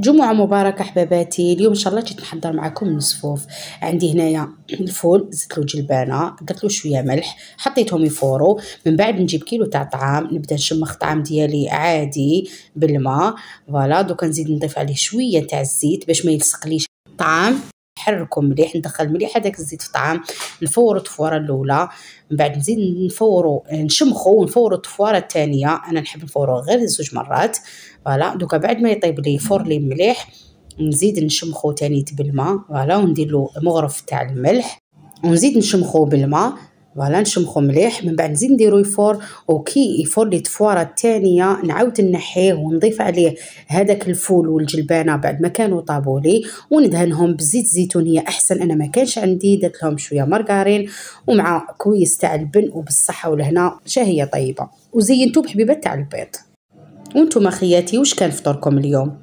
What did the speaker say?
جمعة مباركة حباباتي. اليوم ان شاء الله جيت نحضر معكم النصفوف. عندي هنايا الفول، زدت له جلبانه، درت له شويه ملح، حطيتهم يفوروا. من بعد نجيب كيلو تاع طعام، نبدا نشمخ الطعام ديالي عادي بالماء. فوالا دوكا نزيد نضيف عليه شويه تاع الزيت باش ما يلصقليش الطعام. نحركو مليح، ندخل مليح هذاك الزيت في الطعام، نفورو الطفوره الاولى، من بعد نزيد نفورو نشمخو ونفورو الطفوره الثانيه. انا نحب نفورو غير 2 مرات. فوالا دوكا بعد ما يطيب لي يفور لي مليح، نزيد نشمخو تاني بالماء. فوالا وندير له مغرف تاع الملح ونزيد نشمخو بالماء. فوالا نشمخو مليح، من بعد نزيد نديرو يفور. وكي يفور لي الطفوره الثانيه نعاود نحيه ونضيف عليه هذاك الفول والجلبانه بعد ما كانوا طابوا لي، وندهنهم بزيت زيتونيه احسن. انا ما كانش عندي، درت لهم شويه مارغرين ومع كويس تاع البن، وبالصحه والهنا شهيه طيبه. وزينتو بحبيبات تاع البيض. وانتم اخياتي واش كان فطوركم اليوم؟